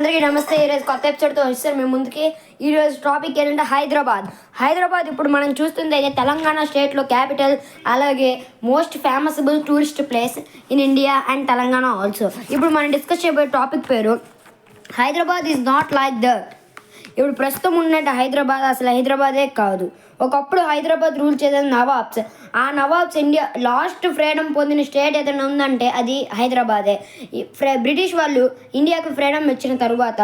అందరికీ నమస్తే. ఈరోజు కొత్త ఎపిసోడ్తో వచ్చారు మేము ముందుకి. ఈరోజు టాపిక్ ఏంటంటే హైదరాబాద్. ఇప్పుడు మనం చూస్తుంది అయితే తెలంగాణ స్టేట్లో క్యాపిటల్, అలాగే మోస్ట్ ఫేమసబుల్ tourist place in India and Telangana also. ఇప్పుడు మనం డిస్కస్ చేయబోయే టాపిక్ పేరు Hyderabad is not like that. ఇప్పుడు ప్రస్తుతం ఉన్నట్టు హైదరాబాద్ అసలు హైదరాబాదే కాదు. ఒకప్పుడు హైదరాబాద్ రూల్ చేసేది నవాబ్స్. ఆ నవాబ్స్ ఇండియా లాస్ట్ ఫ్రీడమ్ పొందిన స్టేట్ ఏదైనా ఉందంటే అది హైదరాబాదే. బ్రిటిష్ వాళ్ళు ఇండియాకు ఫ్రీడమ్ వచ్చిన తరువాత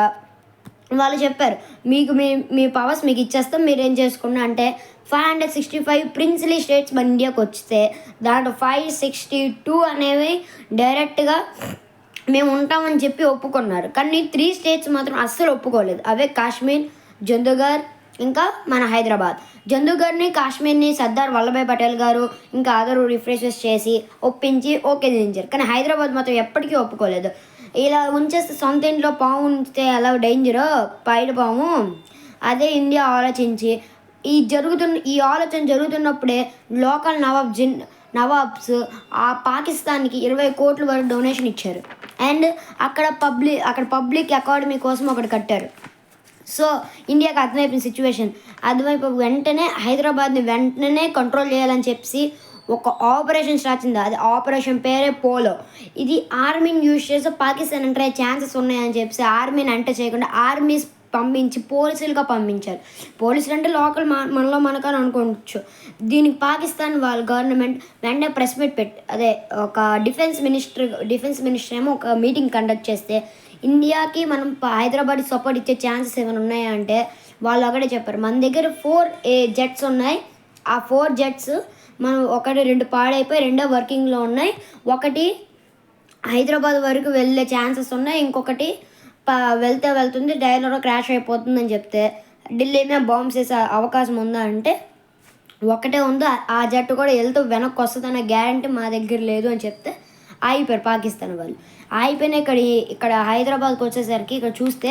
వాళ్ళు చెప్పారు, మీకు మీ పవర్స్ మీకు ఇచ్చేస్తాం, మీరు ఏం చేసుకున్నా అంటే 565 ప్రిన్సిలీ స్టేట్స్ మన ఇండియాకి వస్తే దాంట్లో 562 అనేవి డైరెక్ట్గా మేము ఉంటామని చెప్పి ఒప్పుకున్నారు. కానీ 3 స్టేట్స్ మాత్రం అస్సలు ఒప్పుకోలేదు. అవే కాశ్మీర్, జందుగర్, ఇంకా మన హైదరాబాద్. జందుగర్ని, కాశ్మీర్ని సర్దార్ వల్లభాయ్ పటేల్ గారు ఇంకా అదరు రిఫ్రెషెస్ చేసి ఒప్పించి ఓకే చేయించారు. కానీ హైదరాబాద్ మాత్రం ఎప్పటికీ ఒప్పుకోలేదు. ఇలా ఉంచేస్తే సొంత ఇంట్లో పాము ఉంచితే ఎలా డేంజరో పైన పాము, అదే ఇండియా ఆలోచించి ఈ ఆలోచన జరుగుతున్నప్పుడే లోకల్ నవాబ్స్ ఆ పాకిస్తాన్కి 20 కోట్ల వరకు డొనేషన్ ఇచ్చారు. అండ్ అక్కడ పబ్లిక్ అకాడమీ కోసం ఒకటి కట్టారు. సో ఇండియాకి అర్థమైపోయిన సిచ్యువేషన్, వెంటనే హైదరాబాద్ని వెంటనే కంట్రోల్ చేయాలని చెప్పి ఒక ఆపరేషన్ స్టార్ట్ అయింది. అది ఆపరేషన్ పేరే పోలో. ఇది ఆర్మీని యూజ్ చేసి పాకిస్తాన్ ఎంటర్ అయ్యే ఛాన్సెస్ ఉన్నాయని చెప్పి ఆర్మీని ఎంటర్ చేయకుండా ఆర్మీస్ పంపించి పోలీసులుగా పంపించారు. పోలీసులు అంటే లోకల్ మనలో మనకని అనుకోవచ్చు. దీనికి పాకిస్తాన్ వాళ్ళ గవర్నమెంట్ వెంటనే ప్రెస్ మీట్ ఒక డిఫెన్స్ మినిస్టర్ ఏమో ఒక మీటింగ్ కండక్ట్ చేస్తే ఇండియాకి మనం హైదరాబాద్కి సపోర్ట్ ఇచ్చే ఛాన్సెస్ ఏమైనా ఉన్నాయా అంటే వాళ్ళు ఒకటే చెప్పారు, మన దగ్గర 4 జెట్స్ ఉన్నాయి. ఆ 4 జెట్స్ మనం 1-2 పాడైపోయి 2 వర్కింగ్లో ఉన్నాయి. ఒకటి హైదరాబాద్ వరకు వెళ్ళే ఛాన్సెస్ ఉన్నాయి, ఇంకొకటి వెళ్తుంది డైలర్లో క్రాష్ అయిపోతుందని చెప్తే ఢిల్లీ మీద బాంబ్స్ వేసే అవకాశం ఉందా అంటే ఒకటే ఉందో, ఆ జట్టు కూడా వెళ్తూ వెనక్కి వస్తుందన్న గ్యారంటీ మా దగ్గర లేదు అని చెప్తే ఆగిపోయారు పాకిస్తాన్ వాళ్ళు. ఆగిపోయిన ఇక్కడ హైదరాబాద్కి వచ్చేసరికి ఇక్కడ చూస్తే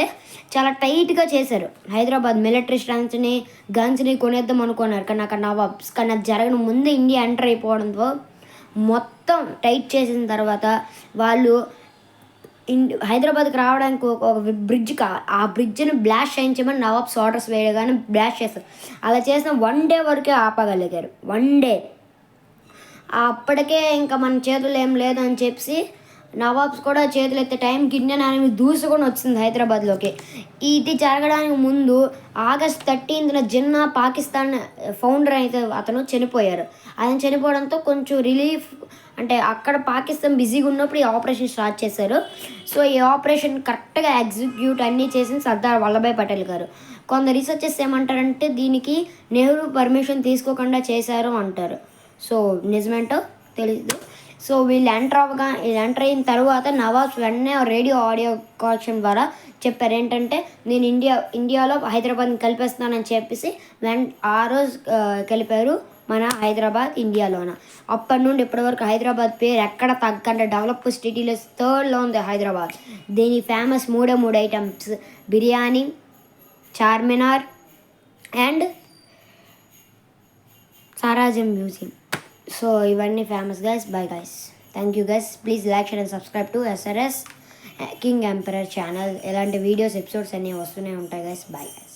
చాలా టైట్గా చేశారు. హైదరాబాద్ మిలిటరీ స్ట్రెంగ్త్ని, గన్స్ని కొనేద్దాం అనుకున్నారు. కానీ అక్కడ నవాబ్స్ కానీ అది జరగని ముందే ఇండియా ఎంటర్ అయిపోవడంతో మొత్తం టైట్ చేసిన తర్వాత వాళ్ళు హైదరాబాద్కి రావడానికి ఒక బ్రిడ్జ్ ఆ బ్రిడ్జ్ని బ్లాస్ట్ చేయించమని నవాబ్స్ ఆర్డర్స్ వేయగానే బ్లాస్ట్ చేస్తారు. అలా చేసిన 1 డే వరకే ఆపగలిగారు. 1 డే. అప్పటికే ఇంకా మన చేతులు ఏం లేదు అని చెప్పి నవాబ్స్ కూడా చేతులు ఎత్తే టైంకి ఇండియన్ ఆర్మీ దూసుకొని వచ్చింది హైదరాబాద్లోకి. ఇది జరగడానికి ముందు ఆగస్ట్ 13న జిన్నా పాకిస్తాన్ ఫౌండర్ అయితే అతను చనిపోయారు. ఆయన చనిపోవడంతో కొంచెం రిలీఫ్ అంటే అక్కడ పాకిస్తాన్ బిజీగా ఉన్నప్పుడు ఈ ఆపరేషన్ స్టార్ట్ చేశారు. సో ఈ ఆపరేషన్ కరెక్ట్గా ఎగ్జిక్యూట్ అన్నీ చేసింది సర్దార్ వల్లభాయ్ పటేల్ గారు. కొందరు రీసెర్చెస్ ఏమంటారంటే దీనికి నెహ్రూ పర్మిషన్ తీసుకోకుండా చేశారు అంటారు. సో నిజమేంటో తెలీదు. సో వీళ్ళు ఎంటర్ అయిన తర్వాత నవాబ్స్ వెంటనే రేడియో ఆడియో కనెక్షన్ ద్వారా చెప్పారు ఏంటంటే నేను ఇండియాలో హైదరాబాద్ని కలిపేస్తున్నానని చెప్పేసి ఆ రోజు కలిపారు మన హైదరాబాద్ ఇండియాలోన. అప్పటి నుండి ఇప్పటివరకు హైదరాబాద్ పేరు ఎక్కడ తగ్గంటే డెవలప్ సిటీలో 3rd ఉంది హైదరాబాద్. దీని famous 3 items: biryani, Charminar and Salar Jung museum. So ఇవన్నీ famous guys. Bye guys, thank you guys. Please like, share and subscribe to SRS king emperor channel. ఇలాంటి వీడియోస్ ఎపిసోడ్స్ అన్నీ వస్తూనే ఉంటాయి గైస్. Bye guys.